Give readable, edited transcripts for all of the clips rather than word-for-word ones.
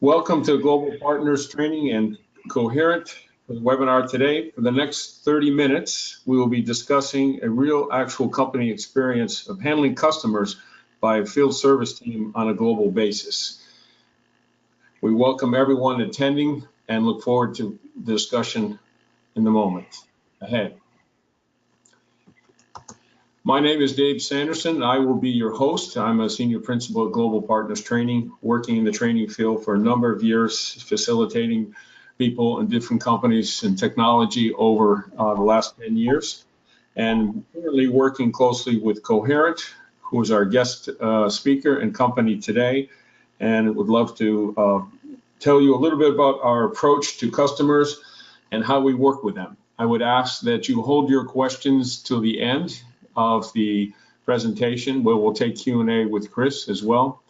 Welcome to Global Partners Training and Coherent for the webinar today. For the next 30 minutes, we will be discussing a real actual company experience of handling customers by a field service team on a global basis. We welcome everyone attending and look forward to the discussion in the moment ahead. My name is Dave Sanderson. I will be your host. I'm a senior principal at Global Partners Training, working in the training field for a number of years, facilitating people in different companies and technology over the last 10 years. And currently working closely with Coherent, who is our guest speaker and company today, and would love to tell you a little bit about our approach to customers and how we work with them. I would ask that you hold your questions till the end of the presentation, where we'll take Q&A with Chris as well.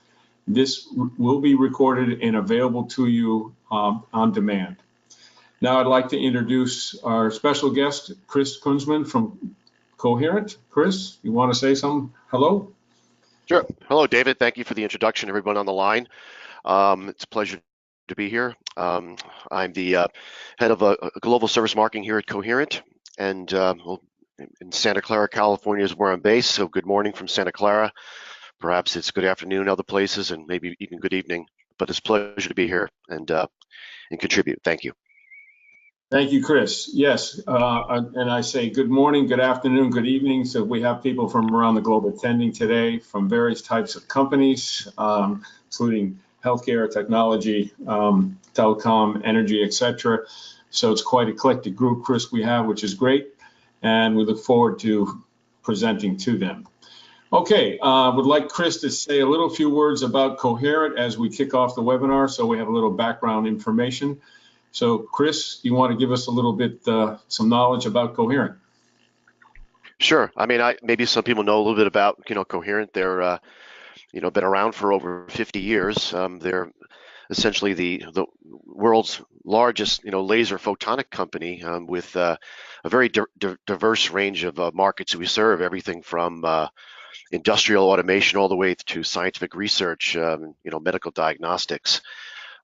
This will be recorded and available to you on demand. Now I'd like to introduce our special guest, Chris Kunzman from Coherent. Chris, you want to say something? Hello? Sure. Hello, David. Thank you for the introduction, everyone on the line. It's a pleasure to be here. I'm the head of global service marketing here at Coherent, and in Santa Clara, California is where I'm based, so good morning from Santa Clara. Perhaps it's good afternoon in other places, and maybe even good evening, but it's a pleasure to be here and contribute. Thank you. Thank you, Chris. Yes, and I say good morning, good afternoon, good evening. So we have people from around the globe attending today from various types of companies, including healthcare, technology, telecom, energy, etc. So it's quite an eclectic group, Chris, we have, which is great. And we look forward to presenting to them. Okay, would like Chris to say a little few words about Coherent as we kick off the webinar, so we have a little background information. So Chris, you want to give us a little bit, some knowledge about Coherent? Sure. I mean, maybe some people know a little bit about, Coherent. They're, been around for over 50 years. They're essentially the world's largest, laser photonic company with a very diverse range of markets we serve, everything from industrial automation all the way to scientific research, medical diagnostics.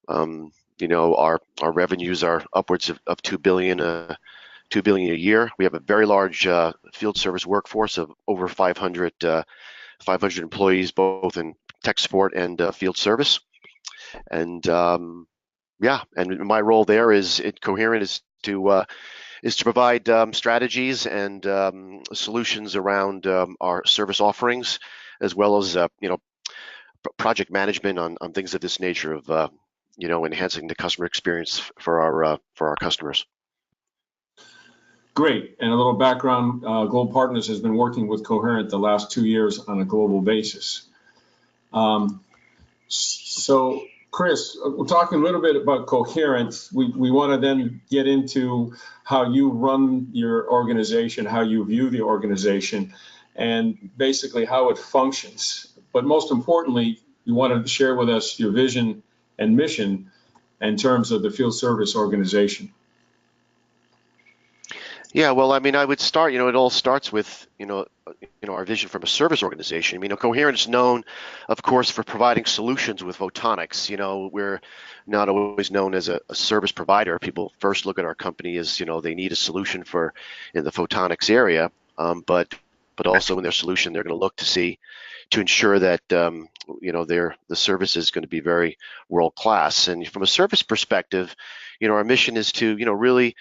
Our revenues are upwards of $2 billion a year. We have a very large field service workforce of over 500 employees, both in tech support and field service. And and my role there at Coherent is to provide strategies and solutions around our service offerings, as well as project management on things of this nature of enhancing the customer experience for our customers. Great. And a little background: Global Partners has been working with Coherent the last 2 years on a global basis. So, Chris, we're talking a little bit about Coherent. We want to then get into how you run your organization, how you view the organization, and basically how it functions. But most importantly, you want to share with us your vision and mission in terms of the field service organization. Yeah, well, I mean, I would start, it all starts with, our vision from a service organization. I mean, Coherent is known, of course, for providing solutions with photonics. We're not always known as a service provider. People first look at our company as, they need a solution in the photonics area, but also in their solution, they're going to look to ensure that, the service is going to be very world class. And from a service perspective, our mission is to, really,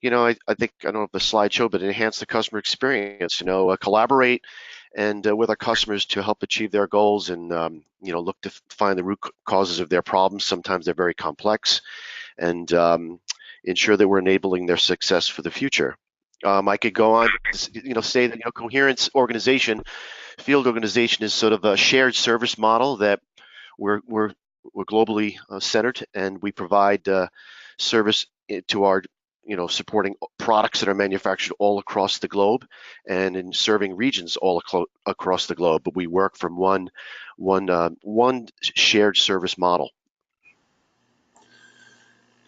I think, I don't know if the slide showed, but enhance the customer experience, collaborate and with our customers to help achieve their goals and, look to find the root causes of their problems. Sometimes they're very complex, and ensure that we're enabling their success for the future. I could go on, say that, Coherent's field organization is sort of a shared service model that we're globally centered, and we provide service to our supporting products that are manufactured all across the globe and in serving regions all across the globe. But we work from one shared service model.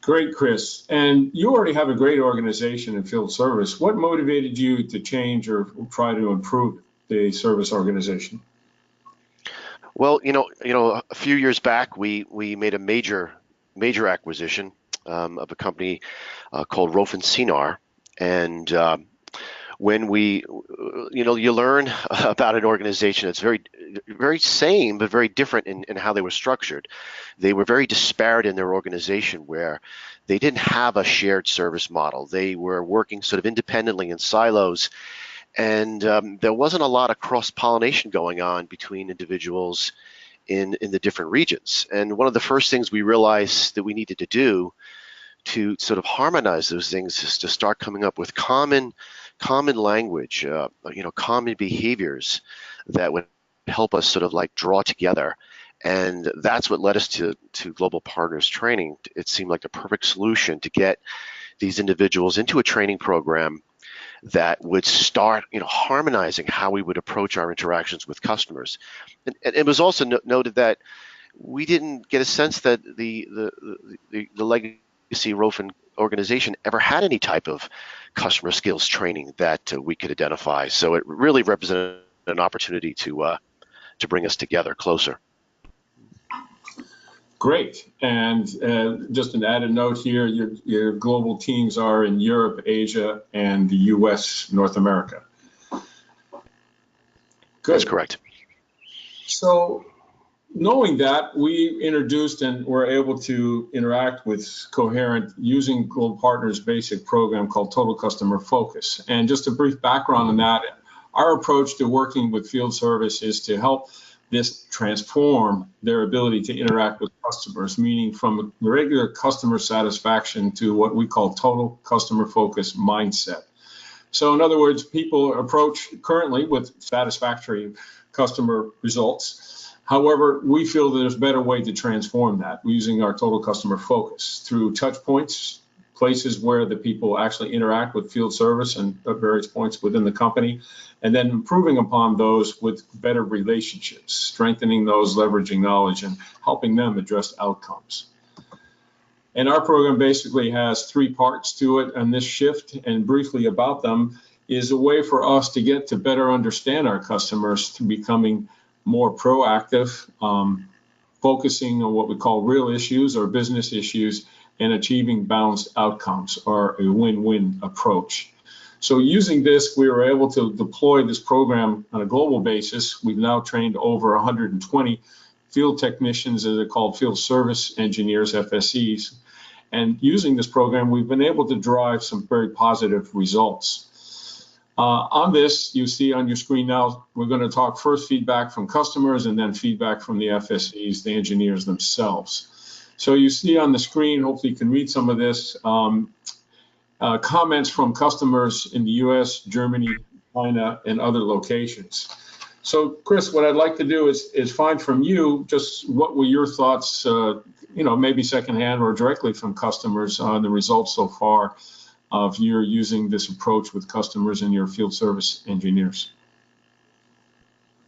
Great, Chris. And you already have a great organization in field service. What motivated you to change or try to improve the service organization? Well, a few years back, we made a major major acquisition of a company called Rofen Sinar, and when you learn about an organization that's very same but very different in how they were structured. They were very disparate in their organization, where they didn't have a shared service model. They were working sort of independently in silos, and there wasn't a lot of cross-pollination going on between individuals in the different regions. And one of the first things we realized that we needed to do to sort of harmonize those things is to start coming up with common language, common behaviors that would help us sort of like draw together. And that's what led us to Global Partners Training. It seemed like the perfect solution to get these individuals into a training program that would start, harmonizing how we would approach our interactions with customers. And it was also noted that we didn't get a sense that the legacy Rofen organization ever had any type of customer skills training that we could identify. So it really represented an opportunity to bring us together closer. Great. And just an added note here, your global teams are in Europe, Asia, and the US, North America. Good. That's correct. So knowing that, we introduced and were able to interact with Coherent using Global Partners' basic program called Total Customer Focus. And just a brief background on that, our approach to working with field service is to help this transform their ability to interact with customers, meaning from regular customer satisfaction to what we call total customer focus mindset. So in other words, people approach currently with satisfactory customer results. However, we feel that there's a better way to transform that using our total customer focus through touch points, places where the people actually interact with field service and at various points within the company, and then improving upon those with better relationships, strengthening those, leveraging knowledge, and helping them address outcomes. And our program basically has three parts to it, and this shift, and briefly about them, is a way for us to get to better understand our customers, to becoming more proactive, focusing on what we call real issues or business issues, and achieving balanced outcomes, or a win-win approach. So using this, we were able to deploy this program on a global basis. We've now trained over 120 field technicians, as they're called, field service engineers, FSEs. And using this program, we've been able to drive some very positive results. On this, you see on your screen now, we're going to talk first feedback from customers and then feedback from the FSEs, the engineers themselves. So you see on the screen, hopefully you can read some of this, comments from customers in the US, Germany, China, and other locations. So Chris, what I'd like to do is find from you just what were your thoughts, maybe secondhand or directly from customers on the results so far of your using this approach with customers and your field service engineers.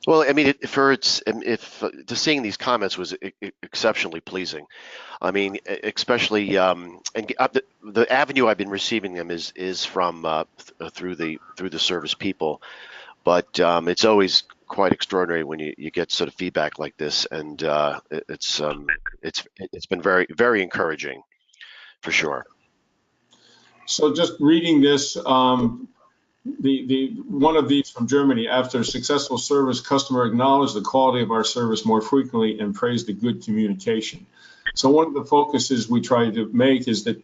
Well, I mean, seeing these comments was exceptionally pleasing. I mean, especially, the avenue I've been receiving them is from through the service people, but it's always quite extraordinary when you get sort of feedback like this, and it's been very, very encouraging, for sure. So just reading this. One of these from Germany, after successful service, customer acknowledged the quality of our service more frequently and praised the good communication. So one of the focuses we try to make is that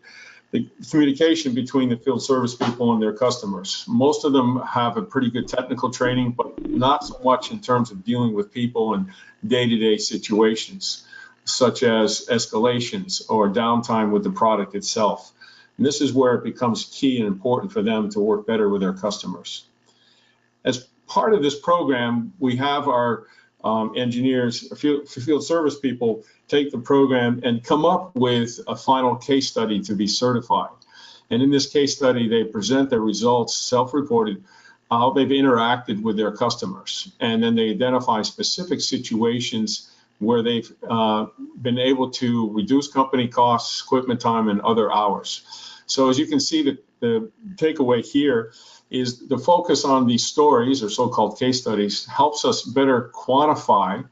the communication between the field service people and their customers. Most of them have a pretty good technical training, but not so much in terms of dealing with people and day-to-day situations, such as escalations or downtime with the product itself. And this is where it becomes key and important for them to work better with their customers. As part of this program, we have our engineers, field service people, take the program and come up with a final case study to be certified. And in this case study, they present their results, self-reported, how they've interacted with their customers. And then they identify specific situations where they've been able to reduce company costs, equipment time, and other hours. So as you can see, the takeaway here is the focus on these stories, or so-called case studies, helps us better quantify,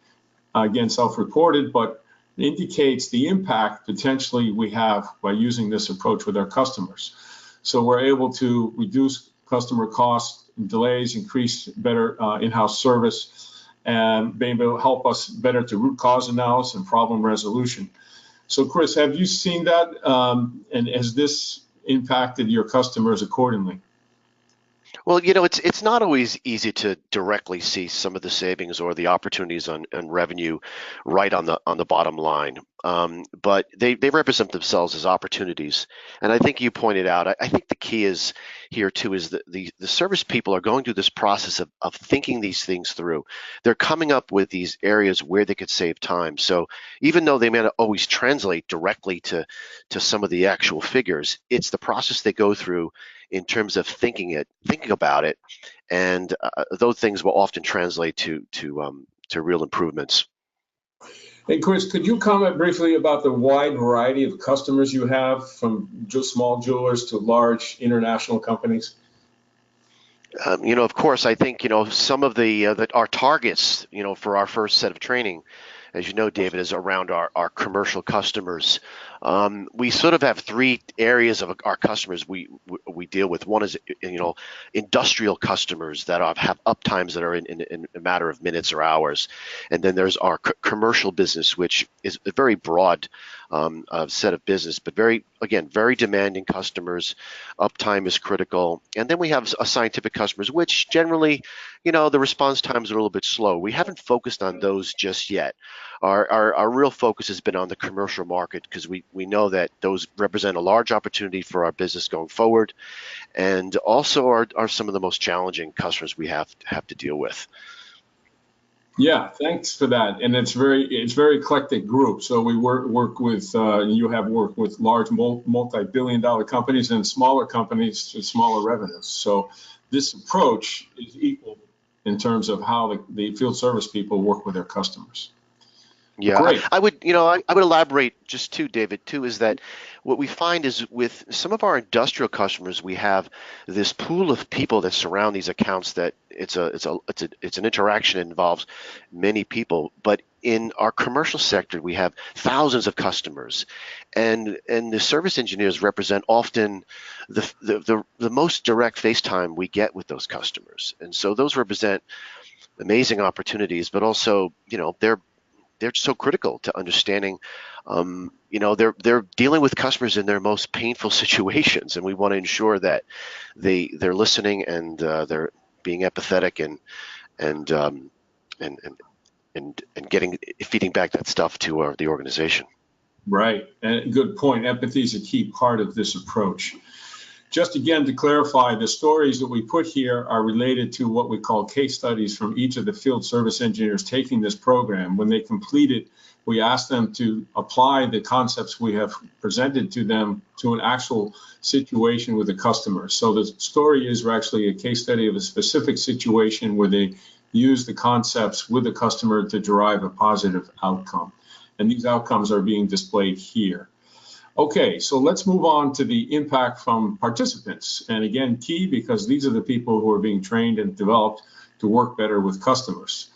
again, self-reported, but It indicates the impact potentially we have by using this approach with our customers. So we're able to reduce customer costs, delays, increase better in-house service, and be able to help us better to root cause analysis and problem resolution. So Chris, have you seen that, and has this impacted your customers accordingly? Well, it's not always easy to directly see some of the savings or the opportunities on revenue right on the bottom line. But they represent themselves as opportunities. And I think you pointed out, I think the key is here too is that the service people are going through this process of thinking these things through. They're coming up with these areas where they could save time. So even though they may not always translate directly to some of the actual figures, it's the process they go through in terms of thinking about it, and those things will often translate to real improvements. Hey, Chris, could you comment briefly about the wide variety of customers you have, from just small jewelers to large international companies? Of course, I think some of our targets, for our first set of training, as you know, David, is around our commercial customers. We sort of have three areas of our customers we deal with. One is industrial customers that have uptimes that are in a matter of minutes or hours, and then there's our commercial business, which is a very broad set of business, but very demanding customers. Uptime is critical, and then we have scientific customers, which generally, the response times are a little bit slow. We haven't focused on those just yet. Our real focus has been on the commercial market because we know that those represent a large opportunity for our business going forward, and also are some of the most challenging customers we have to deal with. Yeah, thanks for that. And it's very eclectic group. So we work with you have worked with large multi-billion-dollar companies and smaller companies with smaller revenues. So this approach is equal in terms of how the field service people work with their customers. Yeah, Great. I would elaborate just too, David, too, is that what we find is with some of our industrial customers, we have this pool of people that surround these accounts that it's an interaction that involves many people. But in our commercial sector, we have thousands of customers, and the service engineers represent often the most direct face time we get with those customers, and so those represent amazing opportunities, but also they're so critical to understanding. They're dealing with customers in their most painful situations, and we want to ensure that they're listening and they're being empathetic and feeding back that stuff to the organization. Right, and good point. Empathy is a key part of this approach. Just again to clarify, the stories that we put here are related to what we call case studies from each of the field service engineers taking this program. When they complete it, we ask them to apply the concepts we have presented to them to an actual situation with a customer. So the story is actually a case study of a specific situation where they use the concepts with the customer to derive a positive outcome. And these outcomes are being displayed here. Okay, so let's move on to the impact from participants. And again, key, because these are the people who are being trained and developed to work better with customers.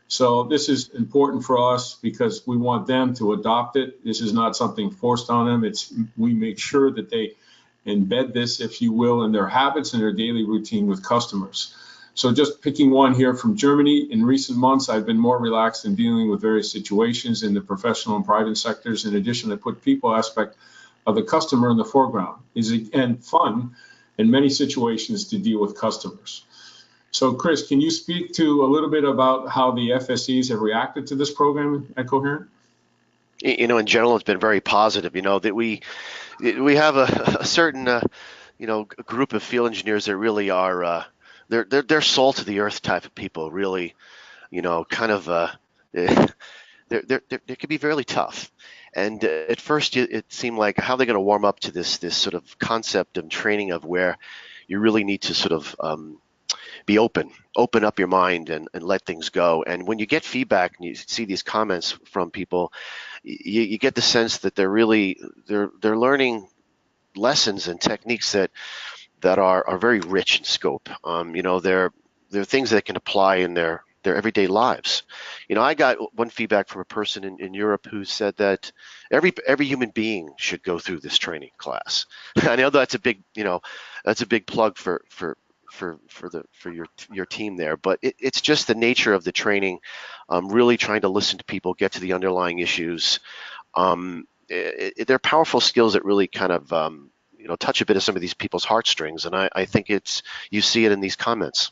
So this is important for us because we want them to adopt it. This is not something forced on them. We make sure that they embed this, if you will, in their habits and their daily routine with customers. So just picking one here from Germany, in recent months, I've been more relaxed in dealing with various situations in the professional and private sectors. In addition, to put people aspect of the customer in the foreground. Is again fun in many situations to deal with customers. So Chris, can you speak to a little bit about how the FSEs have reacted to this program at Coherent? In general, it's been very positive. That we have a certain group of field engineers that really are they're salt of the earth type of people. Really, kind of they can be fairly tough. And at first, it seemed like how are they going to warm up to this sort of concept of training of where you really need to sort of be open up your mind and let things go. And when you get feedback and you see these comments from people, you get the sense that they're learning lessons and techniques that are very rich in scope. They're things that can apply in their their everyday lives. You know, I got one feedback from a person in Europe who said that every human being should go through this training class. I know that's a big, you know, that's a big plug for your team there, but it's just the nature of the training. Really trying to listen to people, get to the underlying issues. They're powerful skills that really kind of you know, touch a bit of some of these people's heartstrings, and I think you see it in these comments.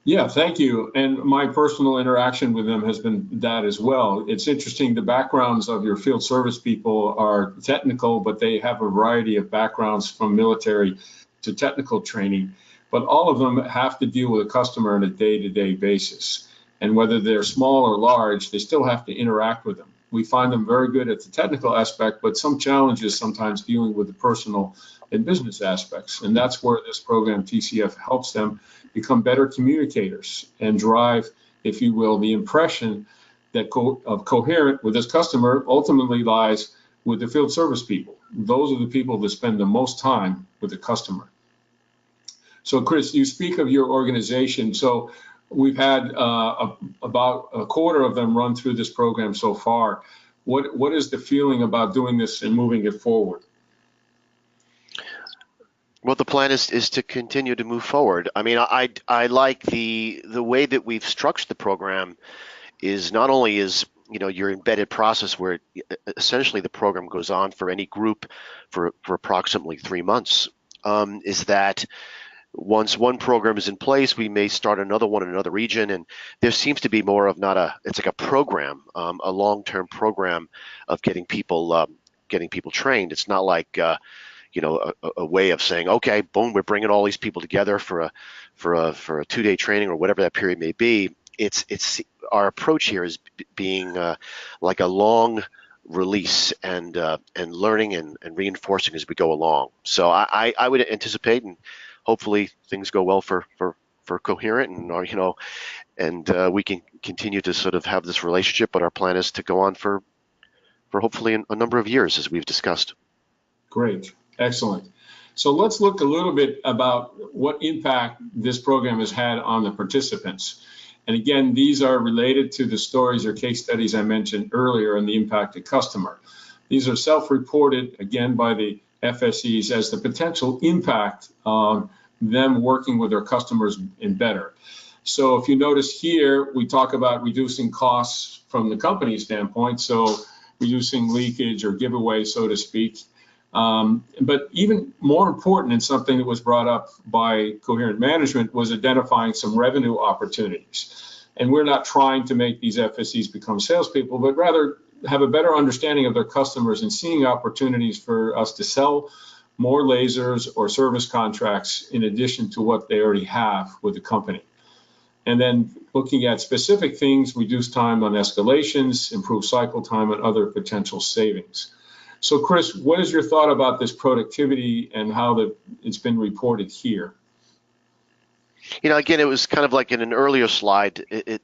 Yeah, thank you. And my personal interaction with them has been that as well. It's interesting, the backgrounds of your field service people are technical, but they have a variety of backgrounds from military to technical training. But all of them have to deal with a customer on a day-to-day basis. And whether they're small or large, they still have to interact with them. We find them very good at the technical aspect, but some challenges sometimes dealing with the personal and business aspects. And that's where this program, TCF, helps them become better communicators and drive, if you will, the impression that of Coherent with this customer ultimately lies with the field service people. Those are the people that spend the most time with the customer. So Chris, you speak of your organization. So we've had about a quarter of them run through this program so far. What is the feeling about doing this and moving it forward? Well, the plan is to continue to move forward. I mean, I like the way that we've structured the program. Is not only is, you know, your embedded process where essentially the program goes on for any group for approximately 3 months. Is that once one program is in place, we may start another one in another region, and there seems to be more of it's like a program, a long-term program of getting people trained. It's not like you know, a way of saying, okay, boom, we're bringing all these people together for a 2-day training or whatever that period may be. It's our approach here is being like a long release and learning and reinforcing as we go along. So I would anticipate, and hopefully things go well for Coherent, and you know, and we can continue to sort of have this relationship. But our plan is to go on for hopefully a number of years, as we've discussed. Great. Excellent. So let's look a little bit about what impact this program has had on the participants. And again, these are related to the stories or case studies I mentioned earlier and the impacted customer. These are self-reported, again, by the FSEs as the potential impact on them working with their customers in better. So if you notice here, we talk about reducing costs from the company standpoint, so reducing leakage or giveaway, so to speak. But even more important, and something that was brought up by Coherent management, was identifying some revenue opportunities. And we're not trying to make these FSCs become salespeople, but rather have a better understanding of their customers and seeing opportunities for us to sell more lasers or service contracts in addition to what they already have with the company. And then looking at specific things, reduce time on escalations, improve cycle time, and other potential savings. So Chris, what is your thought about this productivity and how it's been reported here? You know, again, it was kind of like in an earlier slide. It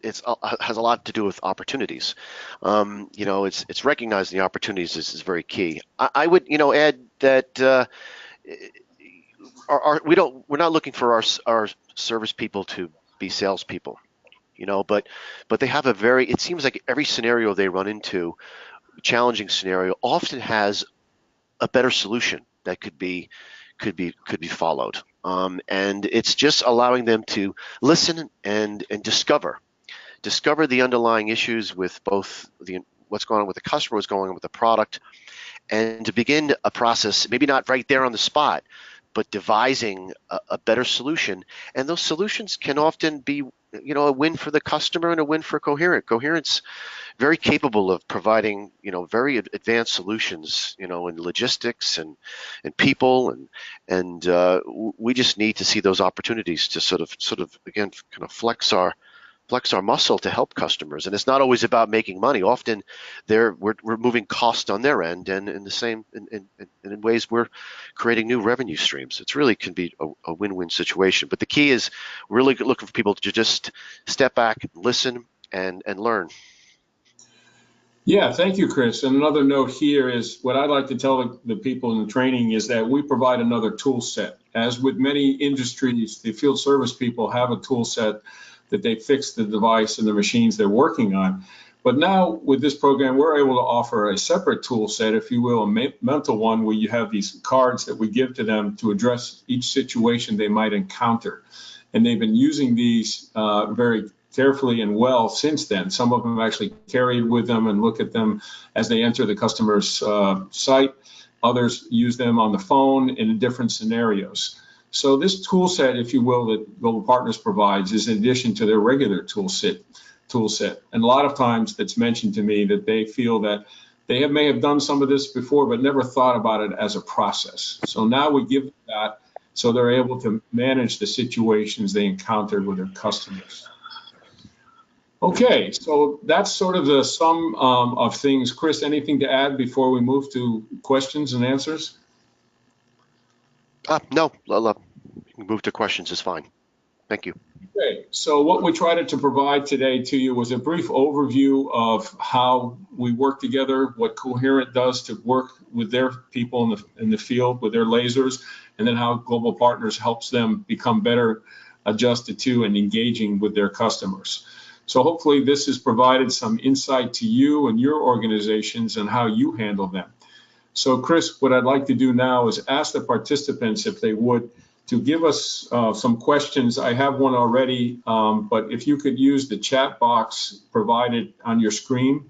has a lot to do with opportunities. You know, it's recognizing the opportunities is very key. I would, you know, add that we're not looking for our service people to be salespeople, you know, but they have it seems like every scenario they run into, challenging scenario, often has a better solution that could be followed. And it's just allowing them to listen and discover the underlying issues with both what's going on with the customer, what's going on with the product, and to begin a process, maybe not right there on the spot, but devising a better solution. And those solutions can often be, you know, a win for the customer and a win for Coherent. Coherent's very capable of providing, you know, very advanced solutions, you know, in logistics and people, and we just need to see those opportunities to sort of again kind of flex our muscle to help customers. And it's not always about making money. Often we're removing cost on their end, and in ways we're creating new revenue streams. It really can be a win-win situation. But the key is really looking for people to just step back, listen, and learn. Yeah, thank you, Chris. And another note here is what I'd like to tell the people in the training is that we provide another tool set. As with many industries, the field service people have a tool set that they fix the device and the machines they're working on. But now with this program, we're able to offer a separate tool set, if you will, a mental one, where you have these cards that we give to them to address each situation they might encounter. And they've been using these very carefully and well since then. Some of them actually carry with them and look at them as they enter the customer's site. Others use them on the phone in different scenarios. So this tool set, if you will, that Global Partners provides is in addition to their regular tool set. And a lot of times it's mentioned to me that they feel that they may have done some of this before, but never thought about it as a process. So now we give that so they're able to manage the situations they encountered with their customers. Okay, so that's sort of the sum of things. Chris, anything to add before we move to questions and answers? No, move to questions is fine. Thank you. Okay, so what we tried to provide today to you was a brief overview of how we work together, what Coherent does to work with their people in the field with their lasers, and then how Global Partners helps them become better adjusted to and engaging with their customers. So hopefully this has provided some insight to you and your organizations and how you handle them. So Chris, what I'd like to do now is ask the participants, if they would, to give us some questions. I have one already, but if you could use the chat box provided on your screen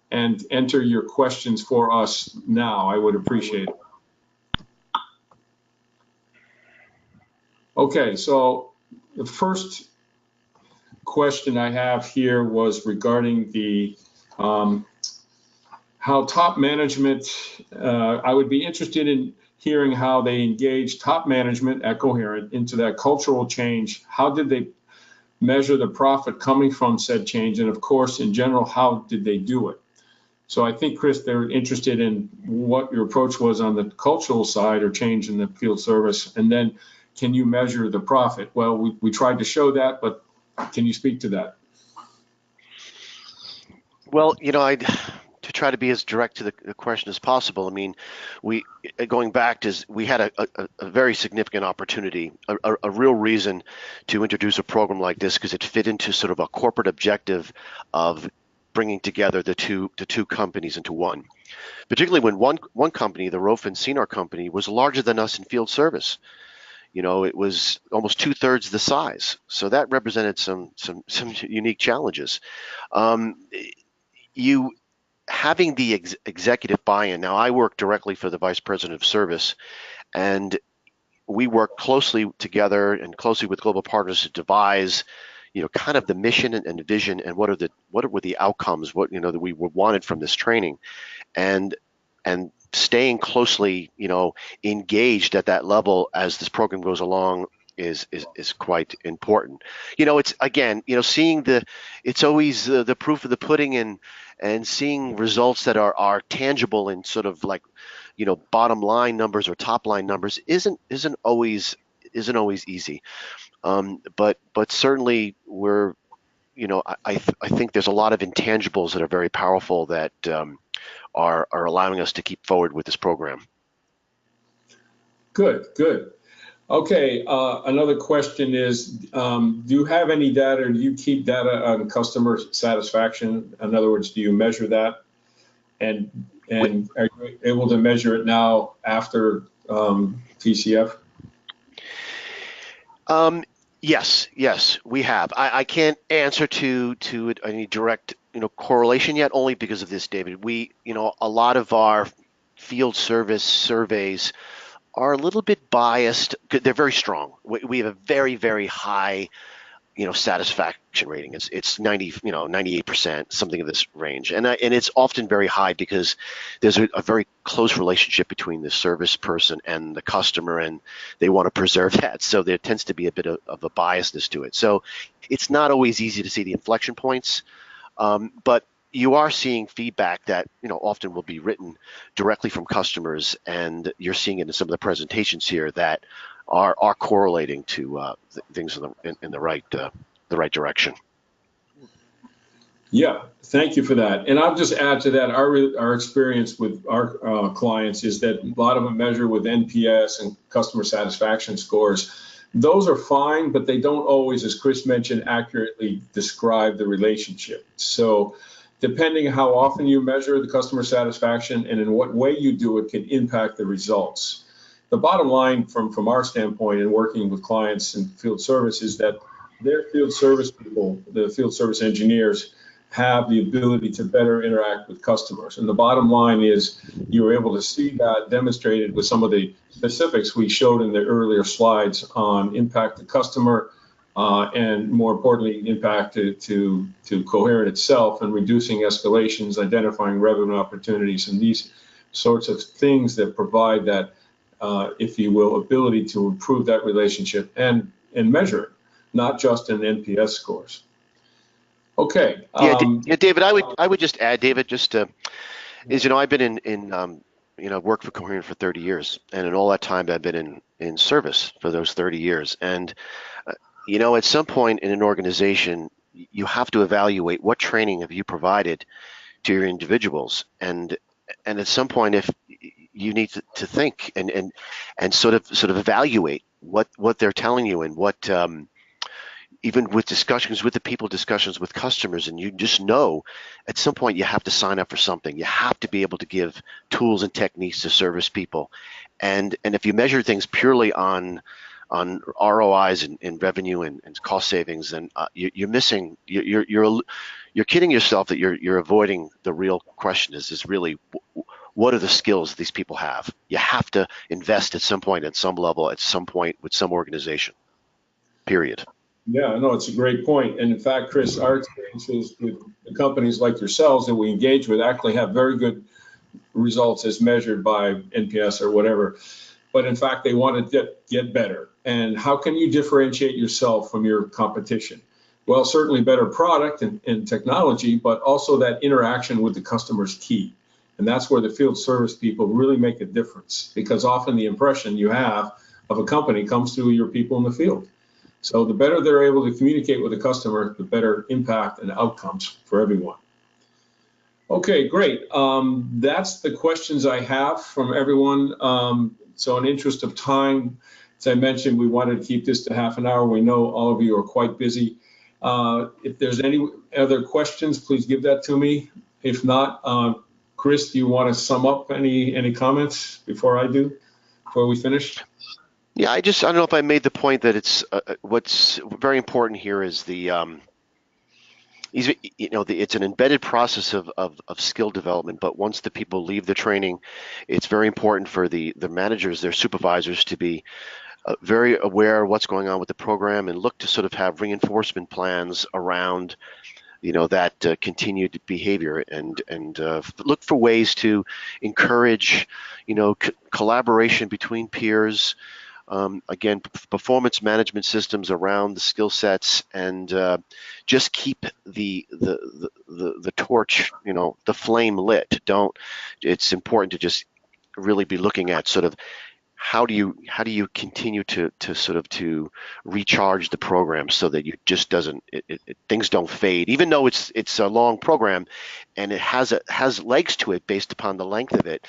and enter your questions for us now, I would appreciate it. Okay, so the first question I have here was regarding the how top management, I would be interested in hearing how they engage top management at Coherent into that cultural change. How did they measure the profit coming from said change? And of course, in general, how did they do it? So I think, Chris, they're interested in what your approach was on the cultural side or change in the field service. And then can you measure the profit? Well, we tried to show that, but can you speak to that? Well, to try to be as direct to the question as possible. I mean, going back to, we had a very significant opportunity, a real reason to introduce a program like this, because it fit into sort of a corporate objective of bringing together the two companies into one. Particularly when one company, the Rofin Sinar company, was larger than us in field service. It was almost 2/3 the size. So that represented some unique challenges. Having the executive buy-in. Now, I work directly for the Vice President of Service, and we work closely together and closely with Global Partners to devise, kind of the mission and vision, and what were the outcomes, that we wanted from this training, and staying closely, engaged at that level as this program goes along is quite important. It's again, seeing it's always the proof of the pudding, and seeing results that are tangible and sort of like, bottom line numbers or top line numbers isn't always easy. But certainly we're, I think there's a lot of intangibles that are very powerful that are allowing us to keep forward with this program. Good. Okay, another question is, do you have any data, or do you keep data on customer satisfaction? In other words, do you measure that? And are you able to measure it now after TCF? Yes, we have. I can't answer to any direct correlation yet, only because of this, David. We, a lot of our field service surveys are a little bit biased. They're very strong. We have a very, very high, satisfaction rating. It's 98%, something of this range, and it's often very high because there's a very close relationship between the service person and the customer, and they want to preserve that. So there tends to be a bit of a biasness to it. So it's not always easy to see the inflection points, but you are seeing feedback that often will be written directly from customers, and you're seeing it in some of the presentations here that are correlating to things in the right direction. Yeah, thank you for that. And I'll just add to that, our experience with our clients is that a lot of them measure with NPS and customer satisfaction scores. Those are fine, but they don't always, as Chris mentioned, accurately describe the relationship. So depending how often you measure the customer satisfaction and in what way you do it can impact the results. The bottom line from our standpoint in working with clients in field service is that their field service people, the field service engineers, have the ability to better interact with customers. And the bottom line is you were able to see that demonstrated with some of the specifics we showed in the earlier slides on impact to customer and more importantly, impact to Coherent itself and reducing escalations, identifying revenue opportunities, and these sorts of things that provide that, if you will, ability to improve that relationship and measure it, not just in NPS scores. Okay. Yeah, David, I would just add, David, just I've been in worked for Coherent for 30 years, and in all that time I've been in service for those 30 years. And at some point in an organization, you have to evaluate what training have you provided to your individuals, and at some point, if you need to think and sort of evaluate what they're telling you and what even with discussions with discussions with customers, and you just know at some point you have to sign up for something. You have to be able to give tools and techniques to service people, and if you measure things purely on ROIs and revenue and cost savings, then you're missing. You're kidding yourself that you're avoiding the real question. Is really what are the skills these people have? You have to invest at some point, at some level, at some point with some organization. Period. Yeah, no, it's a great point. And in fact, Chris, our experiences with the companies like yourselves that we engage with actually have very good results as measured by NPS or whatever. But in fact, they want to get better. And how can you differentiate yourself from your competition? Well, certainly better product and technology, but also that interaction with the customer is key. And that's where the field service people really make a difference, because often the impression you have of a company comes through your people in the field. So the better they're able to communicate with the customer, the better impact and outcomes for everyone. Okay, great. That's the questions I have from everyone. So in interest of time, as I mentioned, we wanted to keep this to half an hour. We know all of you are quite busy. If there's any other questions, please give that to me. If not, Chris, do you want to sum up any comments before we finish? Yeah, I don't know if I made the point that it's what's very important here is it's an embedded process of skill development. But once the people leave the training, it's very important for the managers, their supervisors, to be very aware of what's going on with the program and look to sort of have reinforcement plans around that continued behavior and look for ways to encourage collaboration between peers. Again, performance management systems around the skill sets, and just keep the torch, the flame lit. It's important to just really be looking at sort of how do you continue to recharge the program so that you just things don't fade, even though it's a long program and it has legs to it based upon the length of it.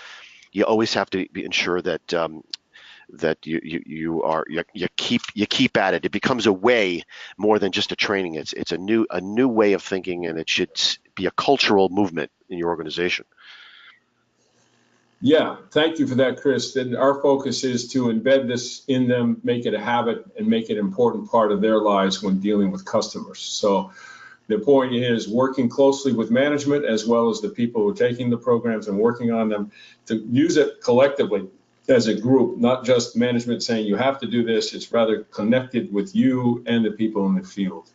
You always have to ensure that that you keep at it. It becomes a way more than just a training. It's a new way of thinking, and it should be a cultural movement in your organization. Yeah, thank you for that, Chris. Then our focus is to embed this in them, make it a habit, and make it an important part of their lives when dealing with customers. So the point is working closely with management as well as the people who are taking the programs and working on them to use it collectively as a group, not just management saying you have to do this. It's rather connected with you and the people in the field.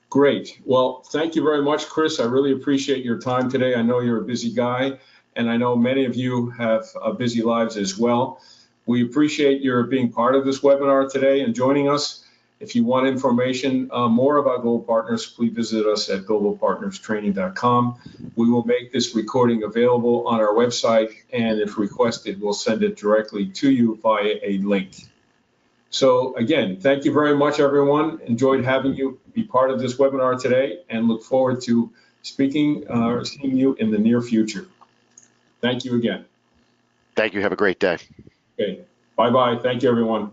Great. Well, thank you very much, Chris. I really appreciate your time today. I know you're a busy guy, and I know many of you have busy lives as well. We appreciate your being part of this webinar today and joining us. If you want information more about Global Partners, please visit us at globalpartnerstraining.com. We will make this recording available on our website, and if requested, we'll send it directly to you via a link. So again, thank you very much, everyone. Enjoyed having you be part of this webinar today, and look forward to seeing you in the near future. Thank you again. Thank you. Have a great day. Okay. Bye-bye. Thank you, everyone.